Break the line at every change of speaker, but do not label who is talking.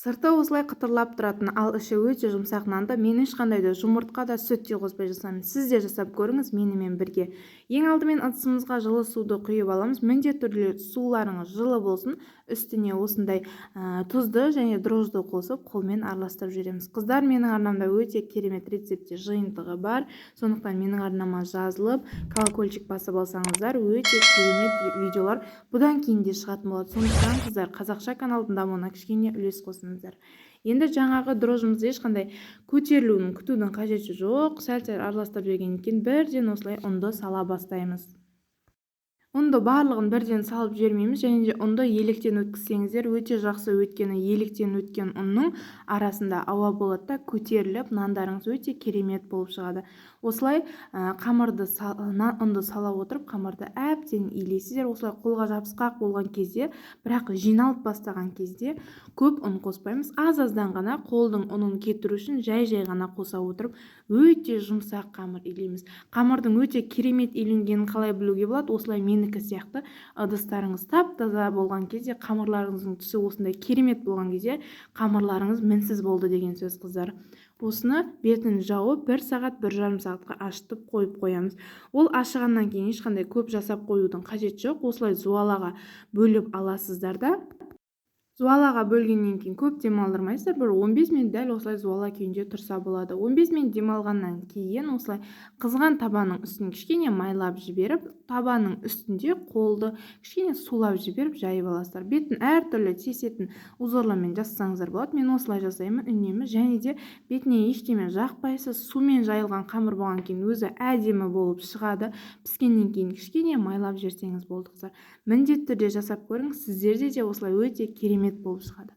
Сырты осылай қытырлап тұратын, ал іші өте жұмсақ нанды мен ешқандай да жұмыртқа да сүт те қоспай жасаймын. Сіз де жасап көріңіз менімен бірге. Ең алдымен ыдысымызға жылы суды құйып аламыз. Міндетті түрде суларыңыз жылы болсын. Үстіне осындай тұзды және дрожжды қосып қолмен араластырып жібереміз. Қыздар, менің арнамда өте керемет рецептте жиынтығы бар. Сондықтан менің арнама жазылып, колокольчик басып алсаңыздар, өте керемет видеолар бұдан кейін де шығатын болады. Сондықтан қыздар, қазақша каналдың дамуына кішкене үлес қосыңыздар. Енді жаңағы дрожжымызды ешқандай көтерілуін күтудің қажеті жоқ. Сәл-сәл араластырып жібергеннен кейін бірден осылай ұнды сала бастаймыз. Ұнды барлығын бірден салып жібермейміз, және де ұнды електен өткізсеңіздер өте жақсы, өйткені електен өткен ұнның арасында ауа болады да көтеріліп, нандарыңыз өте керемет болып шығады. Осылай ұнды сала отырып, қамырды әбден илейсіздер. Осылай қолға жабысқақ болған кезде, бірақ жиналып бастаған кезде көп ұн қоспаймыз. Аз-аздан ғана қолдың ұнын кетіру үшін жай-жай ғана қоса отырып, өте жұмсақ қамыр илейміз. Қамырдың өте керемет иленгенін қалай білуге болады? Осылай менікі сияқты ыдыстарыңыз тап-таза болған кезде, қамырларыңыздың түсі осындай керемет болған кезде, қамырларыңыз мінсіз болды деген сөз, қыздар. Осыны бетін жауып 1 сағат 1,5 сағатқа ашытып қойып қоямыз. Ол ашығаннан кейін ешқандай көп жасап қоюдың қажеті жоқ. Осылай зуалаға бөліп аласыздар да. Зуалаға бөлгеннен кейін көп демалдырмайсыздар, бір 15 минут дәл осылай зуала күйінде тұрса болады. 15 минут демалғаннан кейін осылай қызған табанның үстін кішкене майлап жіберіп, табанның үстінде қолды кішкене сулап жіберіп жайып аласыздар. Бетін әртүрлі тесетін узорлармен жасасаңыздар болады. Мен осылай жасаймын үнемі, және де бетіне ештеме жақпайсыз. Сумен жайылған қамыр болған кейін өзі әдемі болып шығады. Піскеннен кейін кішкене майлап жіберсеңіз болды, қыздар. Міндетті түрде жасап көріңіз, сіздерде де осылай өте керемет болып шығады.